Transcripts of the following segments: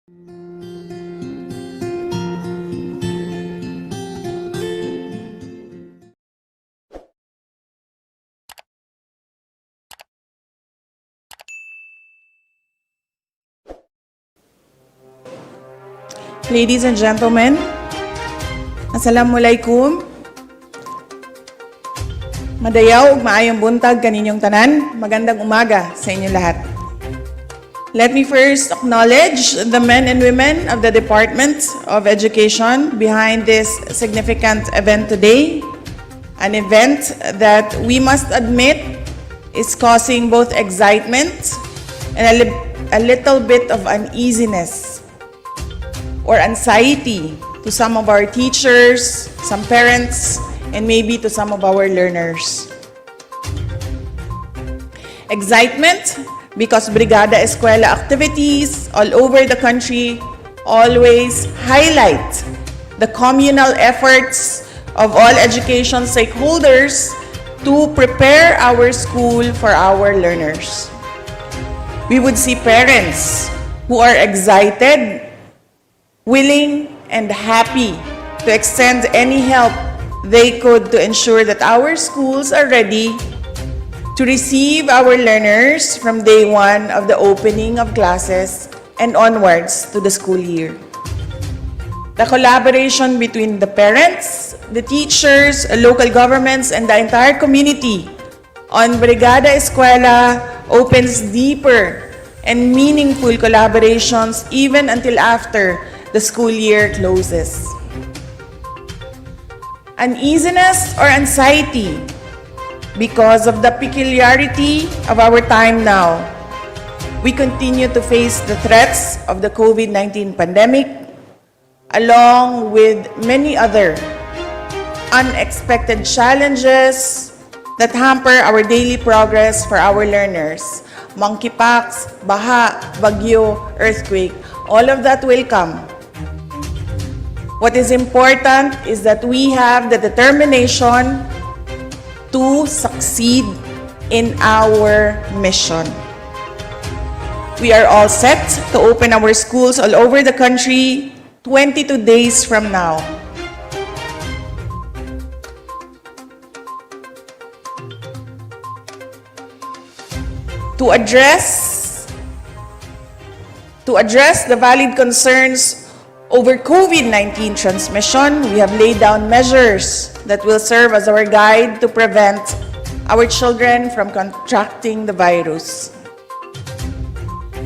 Ladies and gentlemen, Assalamualaikum. Madayaw ug maayong buntag kaninyong tanan. Magandang umaga sa inyo lahat. Let me first acknowledge the men and women of the Department of Education behind this significant event today. An event that we must admit is causing both excitement and a little bit of uneasiness or anxiety to some of our teachers, some parents, and maybe to some of our learners. Excitement because Brigada Eskwela activities all over the country always highlight the communal efforts of all education stakeholders to prepare our school for our learners. We would see parents who are excited, willing and happy to extend any help they could to ensure that our schools are ready to receive our learners from day one of the opening of classes and onwards to the school year. The collaboration between the parents, the teachers, local governments, and the entire community on Brigada Eskwela opens deeper and meaningful collaborations even until after the school year closes. Uneasiness or anxiety because of the peculiarity of our time now. We continue to face the threats of the COVID-19 pandemic along with many other unexpected challenges that hamper our daily progress for our learners. Monkeypox, baha, bagyo, earthquake, all of that will come. What is important is that we have the determination to succeed in our mission. We are all set to open our schools all over the country 22 days from now. To address the valid concerns over COVID-19 transmission, we have laid down measures that will serve as our guide to prevent our children from contracting the virus.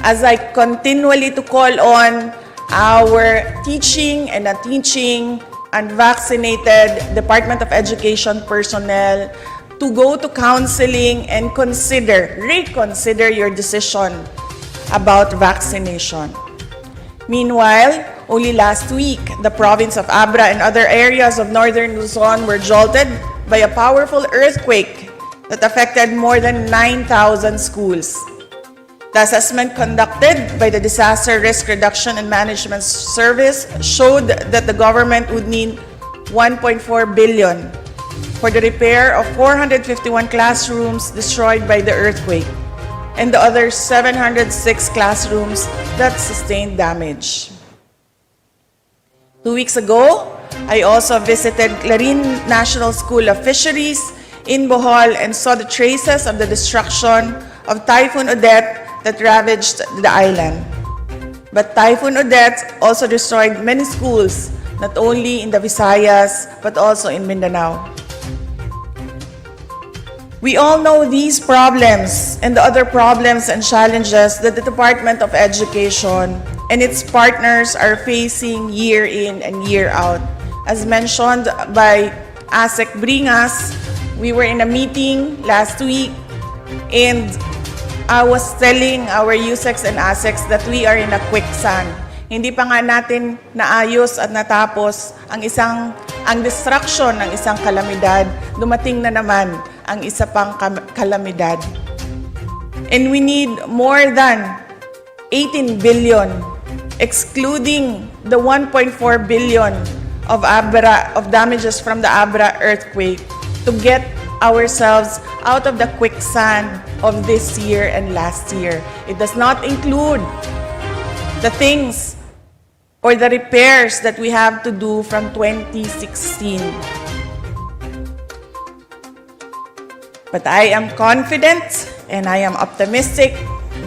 As I continually to call on our teaching and non-teaching unvaccinated Department of Education personnel to go to counseling and reconsider your decision about vaccination. Meanwhile, only last week, the province of Abra and other areas of northern Luzon were jolted by a powerful earthquake that affected more than 9,000 schools. The assessment conducted by the Disaster Risk Reduction and Management Service showed that the government would need 1.4 billion for the repair of 451 classrooms destroyed by the earthquake and the other 706 classrooms that sustained damage. 2 weeks ago, I also visited Clarin National School of Fisheries in Bohol and saw the traces of the destruction of Typhoon Odette that ravaged the island. But Typhoon Odette also destroyed many schools, not only in the Visayas, but also in Mindanao. We all know these problems and the other problems and challenges that the Department of Education and its partners are facing year in and year out. As mentioned by ASEC Bringas, we were in a meeting last week and I was telling our USECs and ASECs that we are in a quicksand. Hindi pa nga natin naayos at natapos ang destruction ng isang kalamidad, dumating na naman ang isa pang kalamidad. And we need more than 18 billion, excluding the 1.4 billion of damages from the Abra earthquake to get ourselves out of the quicksand of this year and last year. It does not include the things or the repairs that we have to do from 2016. But I am confident and I am optimistic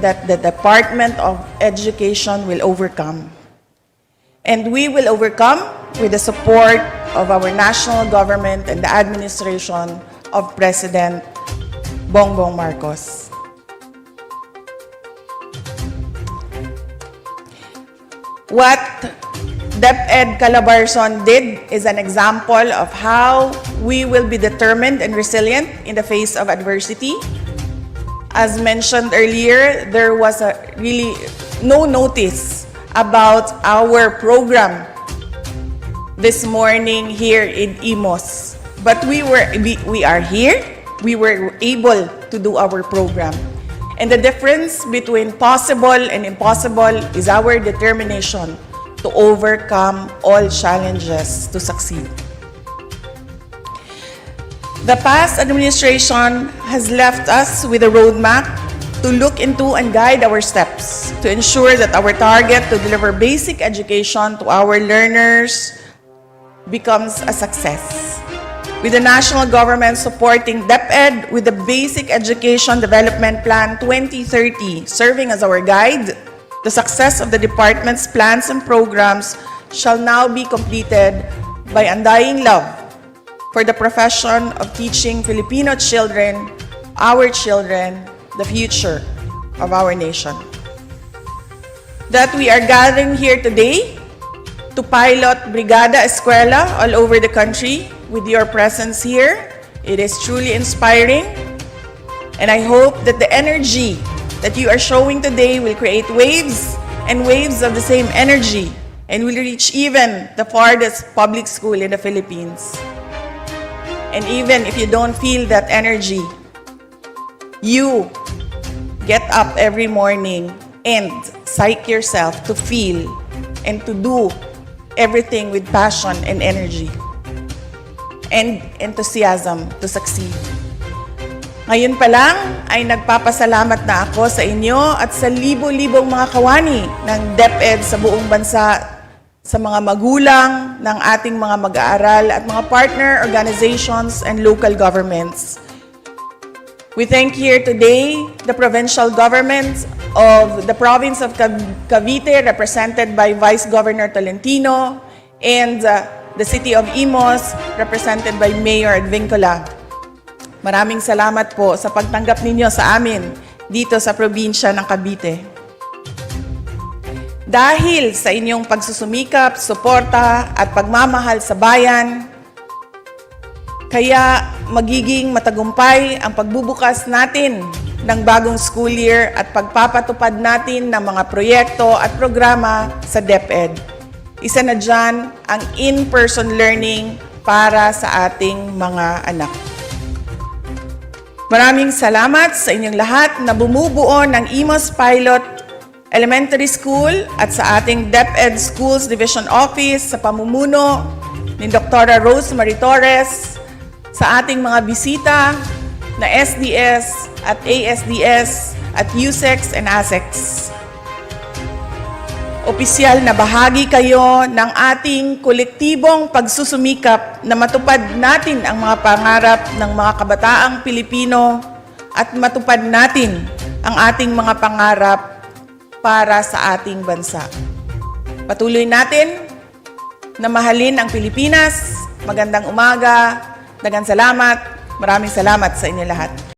that the Department of Education will overcome. And we will overcome with the support of our national government and the administration of President Bongbong Marcos. What DepED Calabarzon did is an example of how we will be determined and resilient in the face of adversity. As mentioned earlier, there was really no notice about our program this morning here in Imos. But we are here, we were able to do our program. And the difference between possible and impossible is our determination to overcome all challenges to succeed. The past administration has left us with a roadmap to look into and guide our steps to ensure that our target to deliver basic education to our learners becomes a success. With the national government supporting DepED with the Basic Education Development Plan 2030 serving as our guide, the success of the department's plans and programs shall now be completed by undying love for the profession of teaching Filipino children, the future of our nation. That we are gathering here today to pilot Brigada Eskwela all over the country with your presence here. It is truly inspiring, and I hope that the energy that you are showing today will create waves and waves of the same energy and will reach even the farthest public school in the Philippines. And even if you don't feel that energy, you get up every morning and psych yourself to feel and to do everything with passion and energy and enthusiasm to succeed. Ngayon pa lang ay nagpapasalamat na ako sa inyo at sa libo-libong mga kawani ng DepED sa buong bansa, sa mga magulang ng ating mga mag-aaral at mga partner organizations and local governments. We thank here today the provincial government of the province of Cavite, represented by Vice Governor Tolentino, and the city of Imos, represented by Mayor Advincula. Maraming salamat po sa pagtanggap ninyo sa amin dito sa probinsya ng Cavite. Dahil sa inyong pagsusumikap, suporta at pagmamahal sa bayan, kaya magiging matagumpay ang pagbubukas natin ng bagong school year at pagpapatupad natin ng mga proyekto at programa sa DepED. Isa na dyan ang in-person learning para sa ating mga anak. Maraming salamat sa inyong lahat na bumubuo ng Imos Pilot Elementary School at sa ating DepED Schools Division Office sa pamumuno ni Dr. Rosemary Torres, sa ating mga bisita na SDS at ASDS at USEX and ASEX. Opisyal na bahagi kayo ng ating kolektibong pagsusumikap na matupad natin ang mga pangarap ng mga kabataang Pilipino at matupad natin ang ating mga pangarap para sa ating bansa. Patuloy natin na mahalin ang Pilipinas. Magandang umaga. Daghang salamat. Maraming salamat sa inyo lahat.